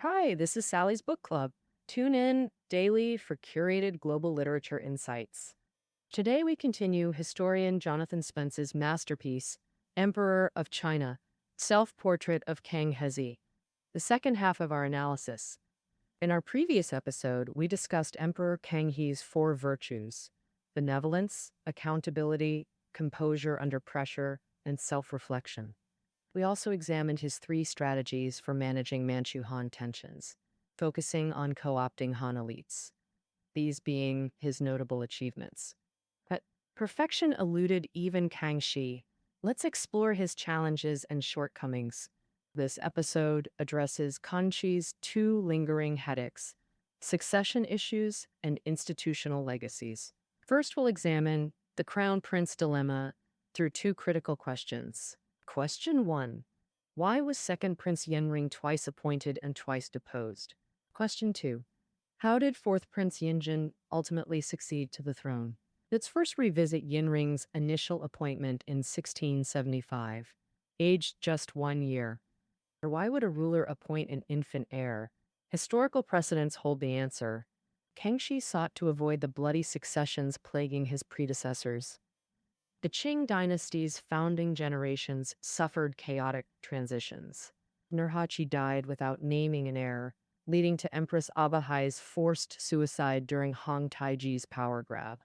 Hi, this is Sally's Book Club. Tune in daily for curated global literature insights. Today we continue historian Jonathan Spence's masterpiece, Emperor of China, Self-Portrait of Kangxi, the second half of our analysis. In our previous episode, we discussed Emperor Kangxi's four virtues: benevolence, accountability, composure under pressure, and self-reflection. We also examined his three strategies for managing Manchu-Han tensions, focusing on co-opting Han elites, these being his notable achievements. But perfection eluded even Kangxi. Let's explore his challenges and shortcomings. This episode addresses Kangxi's two lingering headaches: succession issues and institutional legacies. First, we'll examine the Crown Prince dilemma through two critical questions. Question 1. Why was second Prince Yenring twice appointed and twice deposed? Question 2. How did fourth Prince Yinjin ultimately succeed to the throne? Let's first revisit Yenring's initial appointment in 1675, aged just 1 year. Why would a ruler appoint an infant heir? Historical precedents hold the answer. Kangxi sought to avoid the bloody successions plaguing his predecessors. The Qing dynasty's founding generations suffered chaotic transitions. Nurhaci died without naming an heir, leading to Empress Abahai's forced suicide during Hong Taiji's power grab.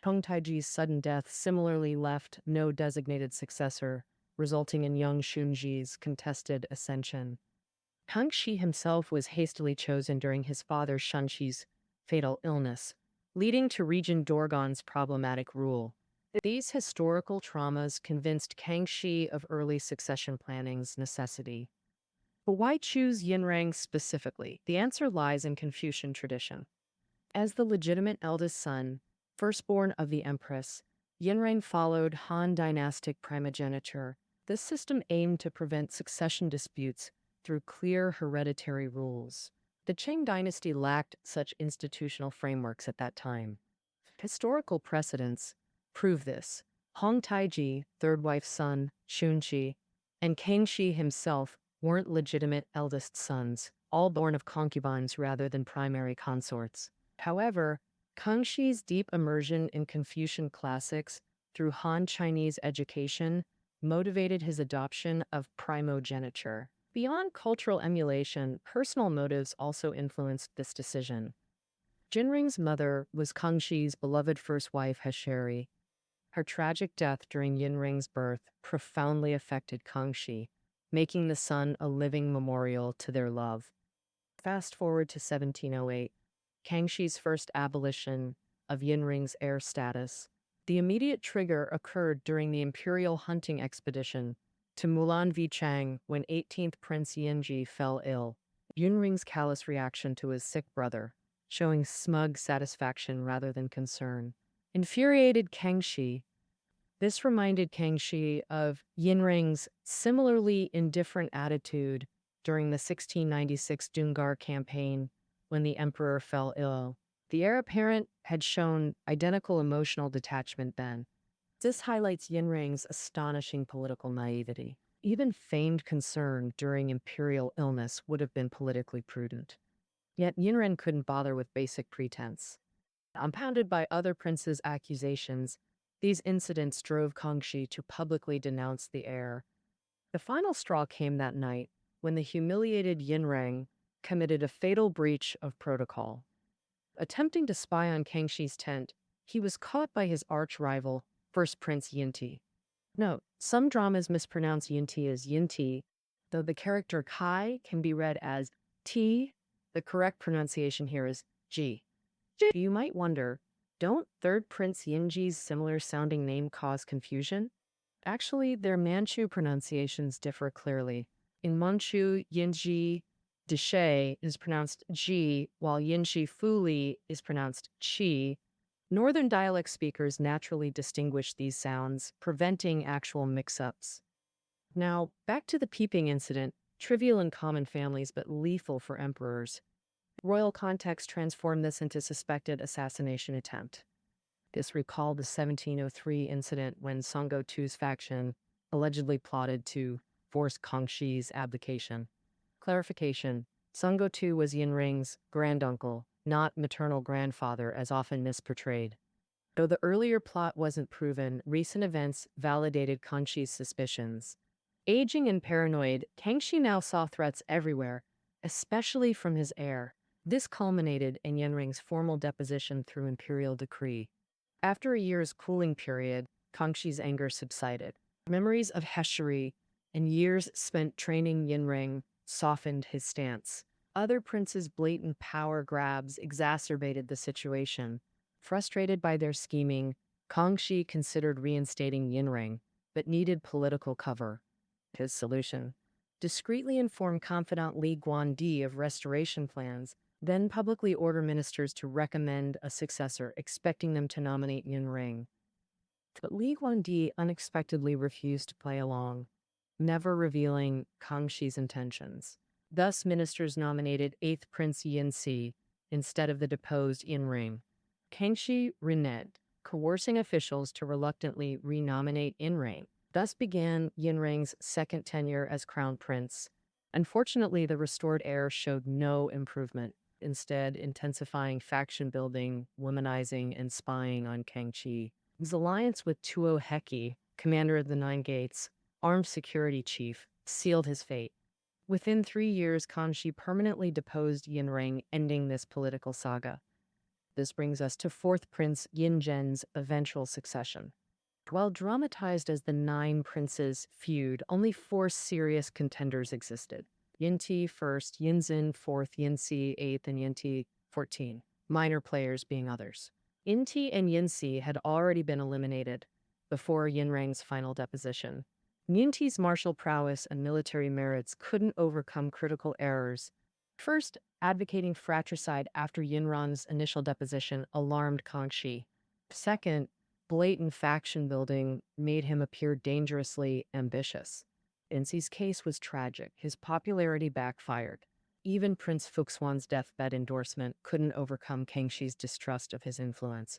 Hong Taiji's sudden death similarly left no designated successor, resulting in young Shunji's contested ascension. Kangxi himself was hastily chosen during his father Shunqi's fatal illness, leading to Regent Dorgan's problematic rule. These historical traumas convinced Kangxi of early succession planning's necessity. But why choose Yinrang specifically? The answer lies in Confucian tradition. As the legitimate eldest son, firstborn of the empress, Yinrang followed Han dynastic primogeniture. This system aimed to prevent succession disputes through clear hereditary rules. The Qing dynasty lacked such institutional frameworks at that time. Historical precedents prove this. Hong Taiji, third wife's son, Shunqi, and Kangxi himself weren't legitimate eldest sons, all born of concubines rather than primary consorts. However, Kangxi's deep immersion in Confucian classics through Han Chinese education motivated his adoption of primogeniture. Beyond cultural emulation, personal motives also influenced this decision. Jinring's mother was Kangxi's beloved first wife, Hesheri. Her tragic death during Yinring's birth profoundly affected Kangxi, making the son a living memorial to their love. Fast forward to 1708, Kangxi's first abolition of Yinring's heir status. The immediate trigger occurred during the imperial hunting expedition to Mulan v. Chang when 18th Prince Yinji fell ill. Yinring's callous reaction to his sick brother, showing smug satisfaction rather than concern, infuriated Kangxi. This reminded Kangxi of Yinrang's similarly indifferent attitude during the 1696 Dungar campaign when the emperor fell ill. The heir apparent had shown identical emotional detachment then. This highlights Yinrang's astonishing political naivety. Even feigned concern during imperial illness would have been politically prudent. Yet Yinrang couldn't bother with basic pretense. Compounded by other princes' accusations, these incidents drove Kangxi to publicly denounce the heir. The final straw came that night when the humiliated Yinrang committed a fatal breach of protocol. Attempting to spy on Kangxi's tent, he was caught by his arch-rival, first Prince Yinti. Note, some dramas mispronounce Yinti as Yinti, though the character Kai can be read as T. The correct pronunciation here is G. You might wonder, don't third Prince Yinji's similar-sounding name cause confusion? Actually, their Manchu pronunciations differ clearly. In Manchu, Yinji Dishe is pronounced Ji, while Yinshi Fuli is pronounced Chi. Northern dialect speakers naturally distinguish these sounds, preventing actual mix-ups. Now, back to the peeping incident, trivial in common families but lethal for emperors. Royal context transformed this into suspected assassination attempt. This recalled the 1703 incident when Songo II's faction allegedly plotted to force Kangxi's abdication. Clarification: Sungo too was Yinring's granduncle, not maternal grandfather as often misportrayed. Though the earlier plot wasn't proven, recent events validated Kangxi's suspicions. Aging and paranoid, Kangxi now saw threats everywhere, especially from his heir. This culminated in Yinring's formal deposition through imperial decree. After a year's cooling period, Kangxi's anger subsided. Memories of Hesheri and years spent training Yinring softened his stance. Other princes' blatant power grabs exacerbated the situation. Frustrated by their scheming, Kangxi considered reinstating Yinring, but needed political cover. His solution: discreetly inform confidant Li Guandi of restoration plans, then publicly order ministers to recommend a successor, expecting them to nominate Yinring. But Li Guandi unexpectedly refused to play along, never revealing Kangxi's intentions. Thus, ministers nominated 8th Prince Yinsi instead of the deposed Yinring. Kangxi reneged, coercing officials to reluctantly renominate Yinring. Thus began Yinring's second tenure as crown prince. Unfortunately, the restored heir showed no improvement, instead intensifying faction building, womanizing, and spying on Kangxi. His alliance with Tuo Heki, commander of the Nine Gates, armed security chief, sealed his fate. Within 3 years, Kangxi permanently deposed Yinring, ending this political saga. This brings us to 4th Prince Yinzhen's eventual succession. While dramatized as the Nine Princes feud, only 4 serious contenders existed. Yinti first, Yinzhen fourth, Yinsi 8th, and Yinti 14, minor players being others. Yinti and Yinsi had already been eliminated before Yinrang's final deposition. Yinti's martial prowess and military merits couldn't overcome critical errors. First, advocating fratricide after Yinran's initial deposition alarmed Kangxi. Second, blatant faction building made him appear dangerously ambitious. Yinsi's case was tragic. His popularity backfired. Even Prince Fuxuan's deathbed endorsement couldn't overcome Kangxi's distrust of his influence.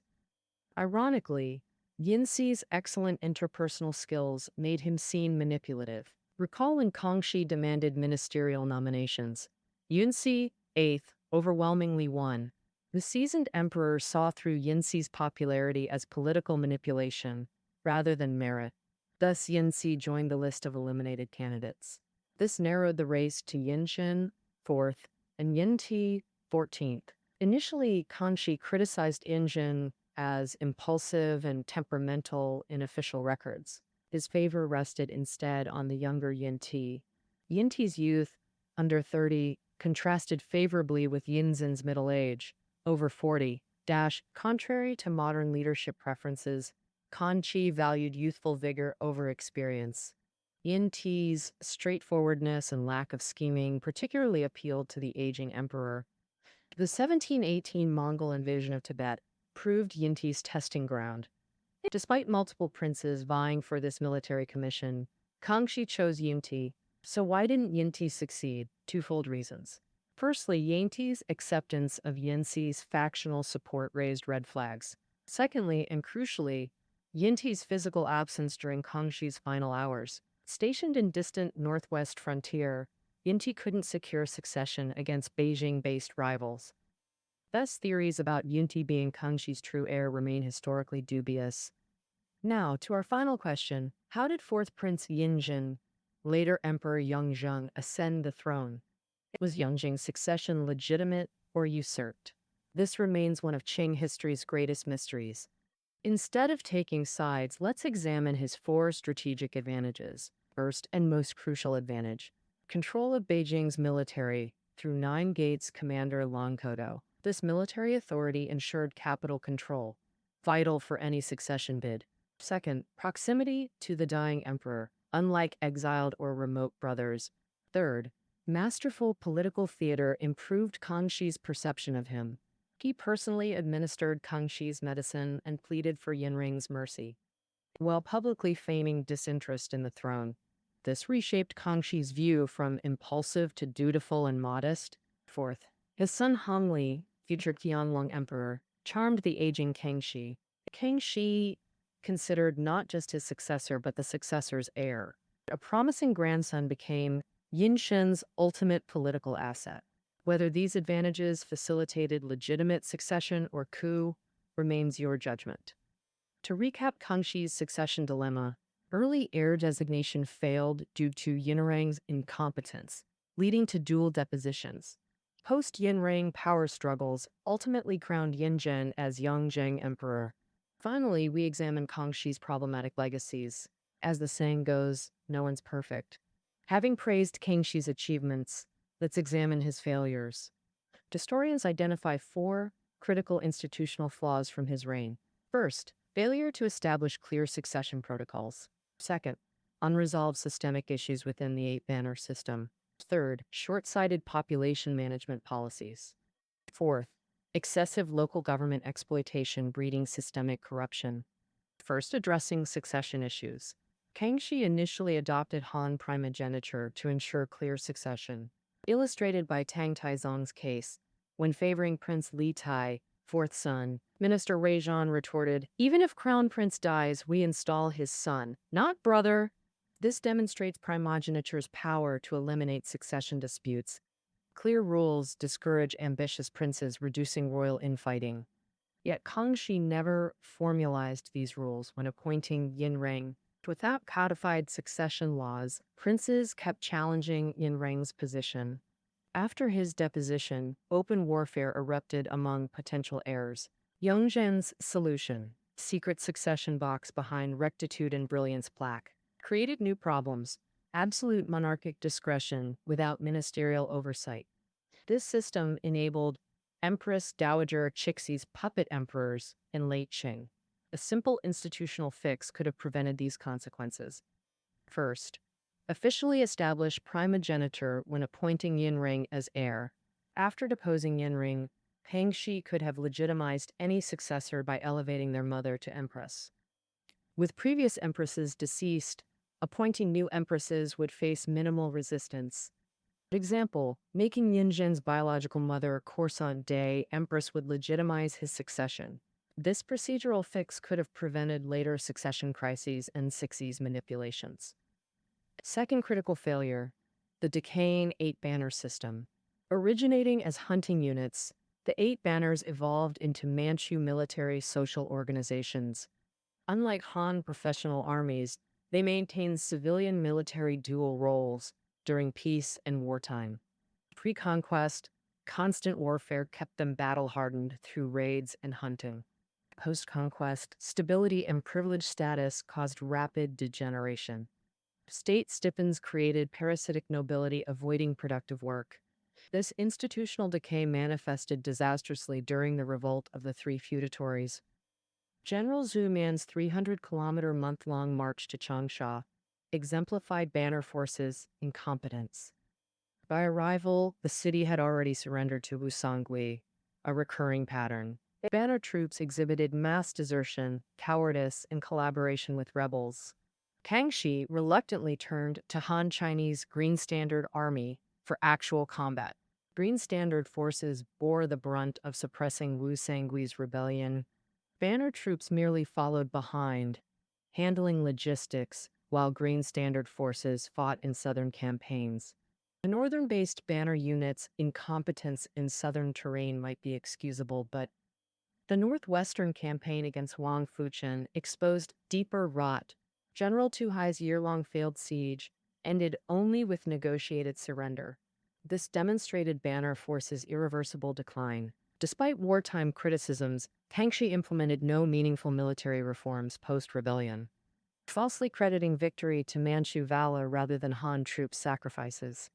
Ironically, Yinsi's excellent interpersonal skills made him seem manipulative. Recall when Kangxi demanded ministerial nominations. Yinsi, 8th, overwhelmingly won. The seasoned emperor saw through Yinsi's popularity as political manipulation rather than merit. Thus, Yinsi joined the list of eliminated candidates. This narrowed the race to Yinzhen, 4th, and Yinti, 14th. Initially, Kangxi criticized Yinzhen as impulsive and temperamental in official records. His favor rested instead on the younger Yinti. Yinti's youth, under 30, contrasted favorably with Yinzhen's middle age, over 40. Contrary to modern leadership preferences, Kangxi valued youthful vigor over experience. Yinti's straightforwardness and lack of scheming particularly appealed to the aging emperor. The 1718 Mongol invasion of Tibet proved Yinti's testing ground. Despite multiple princes vying for this military commission, Kangxi chose Yinti. So why didn't Yinti succeed? Twofold reasons. Firstly, Yinti's acceptance of Yinsi's factional support raised red flags. Secondly, and crucially, Yinti's physical absence during Kangxi's final hours. Stationed in distant northwest frontier, Yinti couldn't secure succession against Beijing-based rivals. Thus, theories about Yinti being Kangxi's true heir remain historically dubious. Now, to our final question, how did 4th Prince Yinzhen, later Emperor Yongzheng, ascend the throne? Was Yongzheng's succession legitimate or usurped? This remains one of Qing history's greatest mysteries. Instead of taking sides, let's examine his 4 strategic advantages. First and most crucial advantage: control of Beijing's military through Nine Gates commander Longkodo. This military authority ensured capital control, vital for any succession bid. Second, proximity to the dying emperor, unlike exiled or remote brothers. Third, masterful political theater improved Kangxi's perception of him. He personally administered Kangxi's medicine and pleaded for Yinring's mercy, while publicly feigning disinterest in the throne. This reshaped Kangxi's view from impulsive to dutiful and modest. Fourth, his son Hongli, future Qianlong emperor, charmed the aging Kangxi. Kangxi considered not just his successor, but the successor's heir. A promising grandson became Yinzhen's ultimate political asset. Whether these advantages facilitated legitimate succession or coup remains your judgment. To recap Kangxi's succession dilemma, early heir designation failed due to Yinrang's incompetence, leading to dual depositions. Post-Yinrang power struggles ultimately crowned Yinzhen as Yongzheng emperor. Finally, we examine Kangxi's problematic legacies. As the saying goes, no one's perfect. Having praised Kangxi's achievements, let's examine his failures. Historians identify four critical institutional flaws from his reign. First, failure to establish clear succession protocols. Second, unresolved systemic issues within the eight-banner system. Third, short-sighted population management policies. Fourth, excessive local government exploitation breeding systemic corruption. First, addressing succession issues. Kangxi initially adopted Han primogeniture to ensure clear succession, illustrated by Tang Taizong's case. When favoring Prince Li Tai, fourth son, Minister Wei Zhan retorted, "Even if Crown Prince dies, we install his son, not brother." This demonstrates primogeniture's power to eliminate succession disputes. Clear rules discourage ambitious princes, reducing royal infighting. Yet Kangxi never formalized these rules when appointing Yinrang. Without codified succession laws, princes kept challenging Yinrang's position. After his deposition, open warfare erupted among potential heirs. Yongzhen's solution, secret succession box behind rectitude and brilliance plaque, created new problems. Absolute monarchic discretion without ministerial oversight. This system enabled Empress Dowager Cixi's puppet emperors in late Qing. A simple institutional fix could have prevented these consequences. First, officially establish primogeniture when appointing Yinrang as heir. After deposing Yinrang, Kangxi could have legitimized any successor by elevating their mother to empress. With previous empresses deceased, appointing new empresses would face minimal resistance. For example, making Yinzhen's biological mother Corson Day empress would legitimize his succession. This procedural fix could have prevented later succession crises and Cixi's manipulations. Second critical failure, the decaying eight-banner system. Originating as hunting units, the eight banners evolved into Manchu military social organizations. Unlike Han professional armies, they maintained civilian military dual roles during peace and wartime. Pre-conquest, constant warfare kept them battle-hardened through raids and hunting. Post-conquest, stability and privileged status caused rapid degeneration. State stipends created parasitic nobility avoiding productive work. This institutional decay manifested disastrously during the revolt of the three Feudatories. General Zhu Man's 300-kilometer month-long march to Changsha exemplified banner forces' incompetence. By arrival, the city had already surrendered to Wusangui, a recurring pattern. Banner troops exhibited mass desertion, cowardice, and collaboration with rebels. Kangxi reluctantly turned to Han Chinese Green Standard Army for actual combat. Green Standard forces bore the brunt of suppressing Wu Sangui's rebellion. Banner troops merely followed behind, handling logistics, while Green Standard forces fought in southern campaigns. The northern-based banner units' incompetence in southern terrain might be excusable, but the northwestern campaign against Wang Fuchen exposed deeper rot. General Tu Hai's year-long failed siege ended only with negotiated surrender. This demonstrated banner forces' irreversible decline. Despite wartime criticisms, Kangxi implemented no meaningful military reforms post-rebellion, falsely crediting victory to Manchu valor rather than Han troop sacrifices.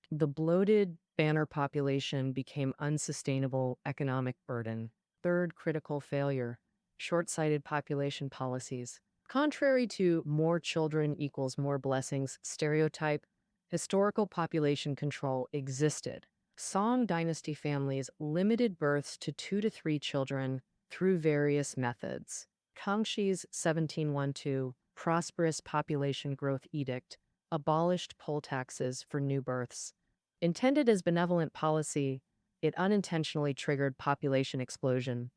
The bloated banner population became unsustainable economic burden. Third critical failure, short-sighted population policies. Contrary to more children equals more blessings stereotype, historical population control existed. Song dynasty families limited births to 2 to 3 children through various methods. Kangxi's 1712 prosperous population growth edict abolished poll taxes for new births. Intended as benevolent policy, it unintentionally triggered population explosion.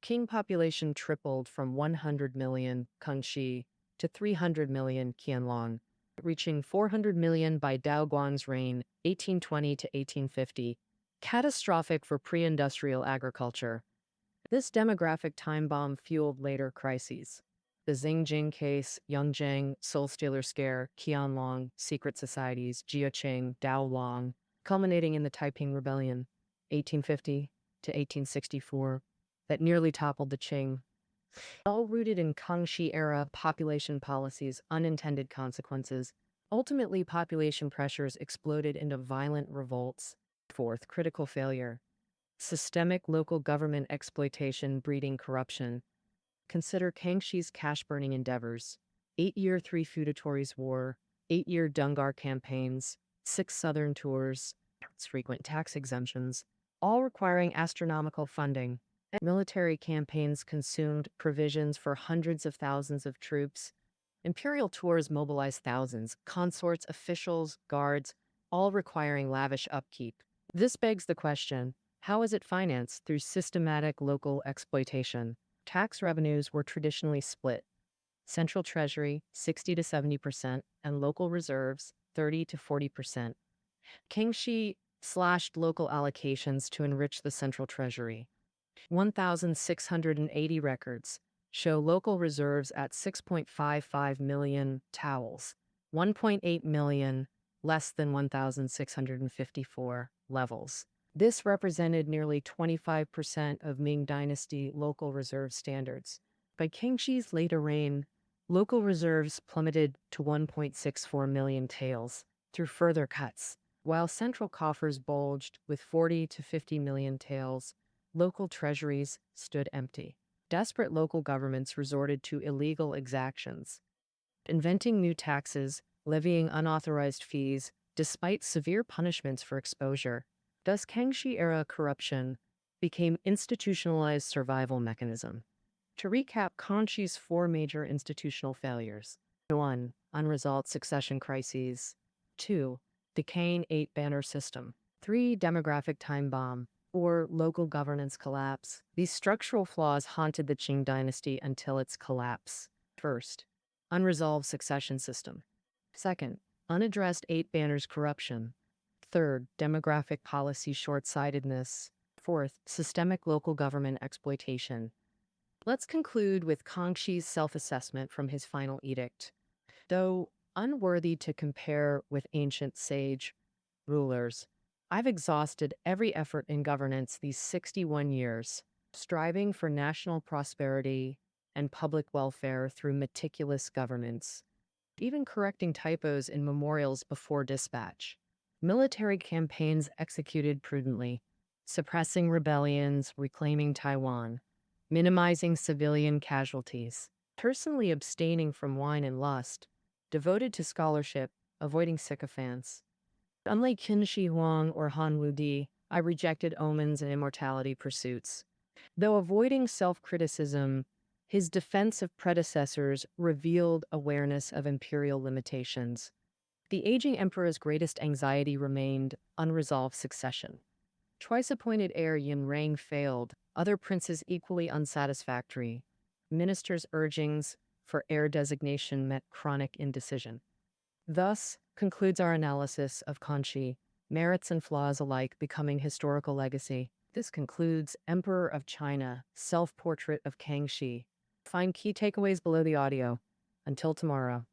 Qing population tripled from 100 million Kangxi to 300 million Qianlong, reaching 400 million by Dao Guang's reign, 1820 to 1850. catastrophic for pre-industrial agriculture. This demographic time bomb fueled later crises. The Xinjiang case, Yangjiang, Soul Stealer Scare, Qianlong, secret societies, Jiaqing, Daolong, culminating in the Taiping Rebellion, 1850 to 1864, that nearly toppled the Qing. All rooted in Kangxi-era population policies' unintended consequences. Ultimately, population pressures exploded into violent revolts. Fourth, critical failure. Systemic local government exploitation breeding corruption. Consider Kangxi's cash-burning endeavors. 8-year Three Feudatories War, 8-year Dungar campaigns, 6 Southern tours, frequent tax exemptions, all requiring astronomical funding. Military campaigns consumed provisions for hundreds of thousands of troops. Imperial tours mobilized thousands, consorts, officials, guards, all requiring lavish upkeep. This begs the question, how is it financed? Through systematic local exploitation. Tax revenues were traditionally split. Central Treasury, 60 to 70%, and local reserves, 30 to 40%. Kangxi slashed local allocations to enrich the Central Treasury. 1,680 records show local reserves at 6.55 million towels, 1.8 million less than 1,654 levels. This represented nearly 25% of Ming Dynasty local reserve standards. By Kangxi's later reign, local reserves plummeted to 1.64 million taels through further cuts. While central coffers bulged with 40 to 50 million taels, local treasuries stood empty. Desperate local governments resorted to illegal exactions, inventing new taxes, levying unauthorized fees, despite severe punishments for exposure. Thus, Kangxi-era corruption became institutionalized survival mechanism. To recap Kangxi's 4 major institutional failures. 1. Unresolved succession crises. 2. Decaying 8-banner system. 3. Demographic time bomb. 4. Local governance collapse. These structural flaws haunted the Qing dynasty until its collapse. First, unresolved succession system. Second, unaddressed 8-banners corruption. Third, demographic policy short-sightedness. Fourth, systemic local government exploitation. Let's conclude with Kangxi's self-assessment from his final edict. Though unworthy to compare with ancient sage rulers, I've exhausted every effort in governance these 61 years, striving for national prosperity and public welfare through meticulous governance, even correcting typos in memorials before dispatch. Military campaigns executed prudently, suppressing rebellions, reclaiming Taiwan, minimizing civilian casualties, personally abstaining from wine and lust, devoted to scholarship, avoiding sycophants. Unlike Qin Shi Huang or Han Wudi, I rejected omens and immortality pursuits. Though avoiding self-criticism, his defense of predecessors revealed awareness of imperial limitations. The aging emperor's greatest anxiety remained unresolved succession. Twice-appointed heir Yin Rang failed, other princes equally unsatisfactory. Ministers' urgings for heir designation met chronic indecision. Thus concludes our analysis of Kangxi, merits and flaws alike becoming historical legacy. This concludes Emperor of China, Self-Portrait of Kangxi. Find key takeaways below the audio. Until tomorrow.